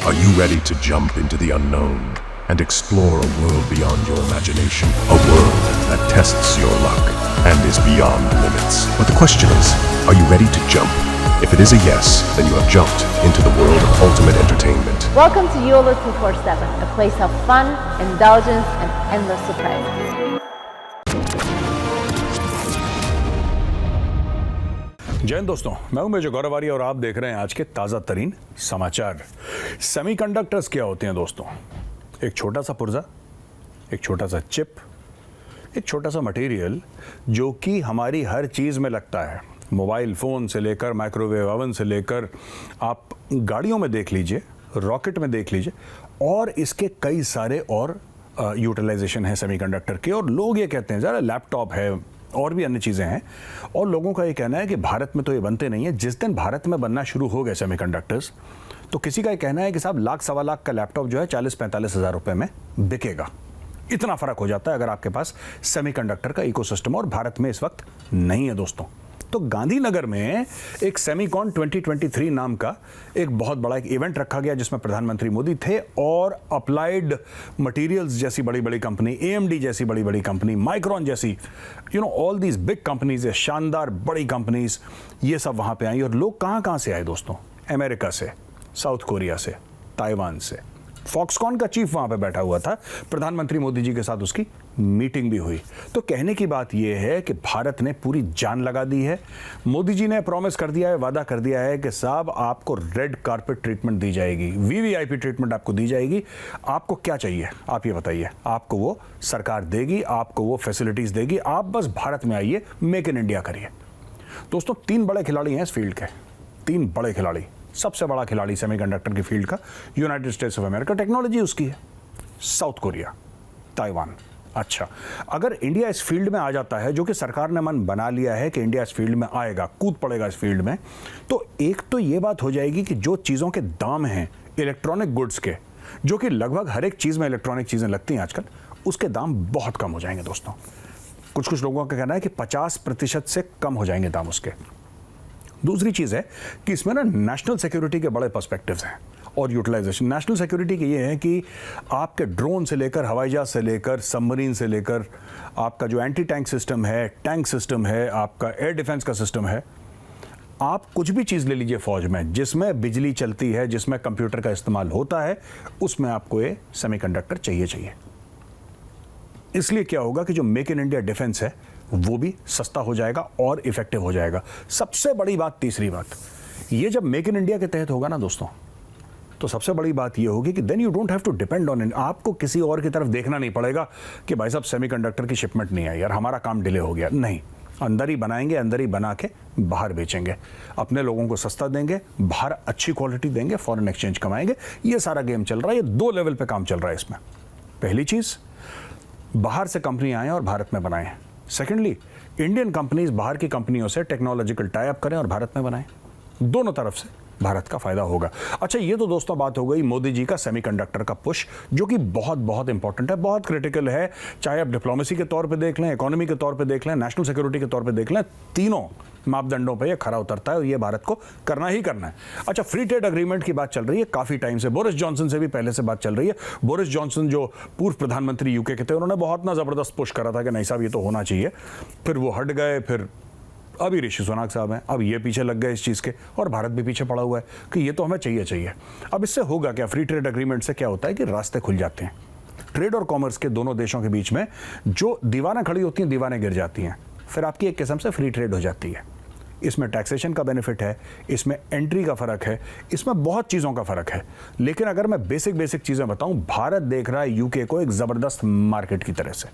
Are you ready to jump into the unknown and explore a world beyond your imagination? A world that tests your luck and is beyond limits. But the question is, are you ready to jump? If it is a yes, then you have jumped into the world of ultimate entertainment. Welcome to YOLO 247, a place of fun, indulgence, and endless surprises. जय हिंद दोस्तों, मैं हूं major गौरव आर्य और आप देख रहे हैं आज के ताज़ा तरीन समाचार। सेमीकंडक्टर्स क्या होते हैं दोस्तों? एक छोटा सा पुर्जा, एक छोटा सा चिप, एक छोटा सा मटेरियल जो कि हमारी हर चीज़ में लगता है। मोबाइल फ़ोन से लेकर माइक्रोवेव ओवन से लेकर आप गाड़ियों में देख लीजिए, रॉकेट में देख लीजिए, और इसके कई सारे और यूटिलाइजेशन है सेमीकंडक्टर के। और लोग ये कहते हैं ज़रा लैपटॉप है और भी अन्य चीज़ें हैं, और लोगों का ये कहना है कि भारत में तो ये बनते नहीं है। जिस दिन भारत में बनना शुरू हो गए सेमीकंडक्टर्स, तो किसी का ये कहना है कि साहब लाख सवा लाख का लैपटॉप जो है 40-45 हज़ार रुपये में बिकेगा। इतना फ़र्क हो जाता है अगर आपके पास सेमीकंडक्टर का इकोसिस्टम, और भारत में इस वक्त नहीं है दोस्तों। तो गांधीनगर में एक सेमीकॉन 2023 नाम का एक बहुत बड़ा एक इवेंट रखा गया, जिसमें प्रधानमंत्री मोदी थे और अप्लाइड मटेरियल्स जैसी बड़ी बड़ी कंपनी, AMD जैसी बड़ी बड़ी कंपनी, माइक्रॉन जैसी, ऑल दीज बिग कंपनीज, शानदार बड़ी कंपनीज, ये सब वहां पे आई। और लोग कहां कहां से आए दोस्तों? अमेरिका से, साउथ कोरिया से, ताइवान से। फॉक्सकॉन का चीफ वहां पे बैठा हुआ था, प्रधानमंत्री मोदी जी के साथ उसकी मीटिंग भी हुई। तो कहने की बात यह है कि भारत ने पूरी जान लगा दी है। मोदी जी ने प्रॉमिस कर दिया है, वादा कर दिया है कि साहब आपको रेड कारपेट ट्रीटमेंट दी जाएगी, VVIP ट्रीटमेंट आपको दी जाएगी। आपको क्या चाहिए आप ये बताइए, आपको वो सरकार देगी, आपको वो फैसिलिटीज देगी। आप बस भारत में आइए, मेक इन इंडिया करिए। दोस्तों 3 बड़े खिलाड़ी हैं इस फील्ड के, 3 बड़े खिलाड़ी। सबसे बड़ा खिलाड़ी सेमीकंडक्टर की फील्ड का United states of America, technology उसकी है। South Korea, Taiwan. अच्छा, अगर इंडिया इस फील्ड में आ जाता है, जो कि सरकार ने मन बना लिया है कि इंडिया इस फील्ड में आएगा, कूद पड़ेगा इस फील्ड में, तो एक तो ये बात हो जाएगी कि जो चीज़ों के दाम हैं इलेक्ट्रॉनिक गुड्स के, जो कि लगभग हर एक चीज़ में इलेक्ट्रॉनिक चीज़ें लगती हैं आजकल, उसके दाम बहुत कम हो जाएंगे दोस्तों। कुछ लोगों का कहना है कि 50% से कम हो जाएंगे दाम उसके। दूसरी चीज़ है कि इसमें ना नेशनल सिक्योरिटी के बड़े पर्सपेक्टिव्स हैं और यूटिलाइजेशन। नेशनल सिक्योरिटी के ये है कि आपके ड्रोन से लेकर, हवाई जहाज से लेकर, सबमरीन से लेकर, आपका जो एंटी टैंक सिस्टम है, टैंक सिस्टम है, आपका एयर डिफेंस का सिस्टम है। आप कुछ भी चीज़ ले लीजिए फौज में जिसमें बिजली चलती है, जिसमें कंप्यूटर का इस्तेमाल होता है, उसमें आपको ये सेमीकंडक्टर चाहिए। इसलिए क्या होगा कि जो मेक इन इंडिया डिफेंस है वो भी सस्ता हो जाएगा और इफेक्टिव हो जाएगा। सबसे बड़ी बात, तीसरी बात, ये जब मेक इन इंडिया के तहत होगा ना दोस्तों, तो सबसे बड़ी बात ये होगी कि then you don't have to depend on, आपको किसी और की तरफ देखना नहीं पड़ेगा कि भाई साहब सेमीकंडक्टर की शिपमेंट नहीं आई यार, हमारा काम डिले हो गया। नहीं, अंदर ही बनाएंगे, अंदर ही बना के बाहर बेचेंगे, अपने लोगों को सस्ता देंगे, बाहर अच्छी क्वालिटी देंगे, फॉरेन एक्सचेंज कमाएंगे। ये सारा गेम चल रहा है, ये 2 लेवल पे काम चल रहा है इसमें। पहली चीज़, बाहर से कंपनी आए और भारत में बनाएं। सेकेंडली, इंडियन कंपनीज बाहर की कंपनियों से टेक्नोलॉजिकल टाई अप करें और भारत में बनाएं। दोनों तरफ से भारत का फायदा होगा। अच्छा, ये तो दोस्तों बात हो गई मोदी जी का सेमीकंडक्टर का पुश, जो कि बहुत बहुत इंपॉर्टेंट है, बहुत क्रिटिकल है। चाहे आप डिप्लोमेसी के तौर पे देख लें, इकोनॉमी के तौर पे देख लें, नेशनल सिक्योरिटी के तौर पे देख लें, तीनों मापदंडों पे ये खरा उतरता है और ये भारत को करना ही करना है। अच्छा, फ्री ट्रेड एग्रीमेंट की बात चल रही है काफ़ी टाइम से, बोरिस जॉनसन से भी पहले से बात चल रही है। बोरिस जॉनसन जो पूर्व प्रधानमंत्री यूके के थे, उन्होंने बहुत ना ज़बरदस्त पुश करा था कि नहीं साहब ये तो होना चाहिए। फिर वो हट गए, फिर अभी ऋषि सुनाक साहब हैं, अब ये पीछे लग गए इस चीज़ के, और भारत भी पीछे पड़ा हुआ है कि ये तो हमें चाहिए। अब इससे होगा क्या? फ्री ट्रेड एग्रीमेंट से क्या होता है कि रास्ते खुल जाते हैं। ट्रेड और कॉमर्स के दोनों देशों के बीच में जो दीवारें खड़ी होती हैं, दीवारें गिर जाती हैं, फिर आपकी एक किस्म से फ्री ट्रेड हो जाती है। इसमें टैक्सेशन का बेनिफिट है, इसमें एंट्री का फ़र्क है, इसमें बहुत चीज़ों का फ़र्क है। लेकिन अगर मैं बेसिक चीज़ें बताऊं, भारत देख रहा है यूके को एक ज़बरदस्त मार्केट की तरह से।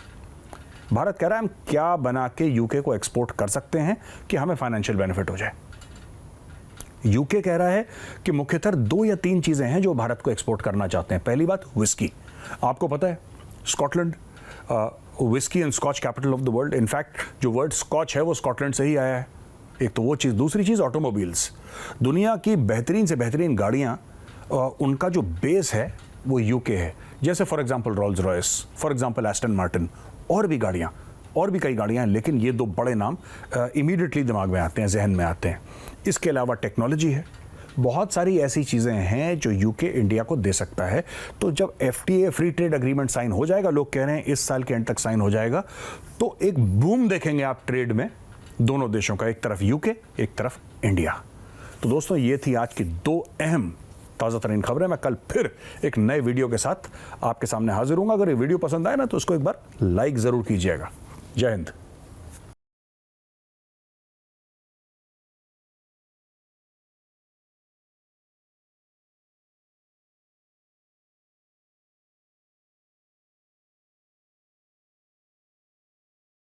भारत कह रहा है हम क्या बना के यूके को एक्सपोर्ट कर सकते हैं कि हमें फाइनेंशियल बेनिफिट हो जाए। यूके कह रहा है कि मुख्यतः 2 या 3 चीज़ें हैं जो भारत को एक्सपोर्ट करना चाहते हैं। पहली बात, विस्की। आपको पता है Scotland whisky and scotch capital of the world. In fact जो वर्ड स्कॉच है वो स्कॉटलैंड से ही आया है। एक तो वो चीज़। दूसरी चीज़, ऑटोमोबाइल्स। दुनिया की बेहतरीन से बेहतरीन गाड़ियाँ, उनका जो बेस है वो यूके है। जैसे for example Rolls Royce, for example Aston Martin, और भी गाड़ियाँ, और भी कई गाड़ियाँ हैं, लेकिन ये 2 बड़े नाम इमीडिएटली दिमाग में आते हैं, जहन में आते हैं। इसके अलावा टेक्नोलॉजी है, बहुत सारी ऐसी चीज़ें हैं जो यूके इंडिया को दे सकता है। तो जब FTA free trade agreement sign हो जाएगा, लोग कह रहे हैं इस साल के एंड तक साइन हो जाएगा, तो एक बूम देखेंगे आप ट्रेड में दोनों देशों का, एक तरफ यूके एक तरफ इंडिया। तो दोस्तों ये थी आज की 2 अहम ताज़ा तरीन खबरें। मैं कल फिर एक नए वीडियो के साथ आपके सामने हाजिर हूँगा। अगर ये वीडियो पसंद आए ना तो उसको एक बार लाइक ज़रूर कीजिएगा। जय हिंद।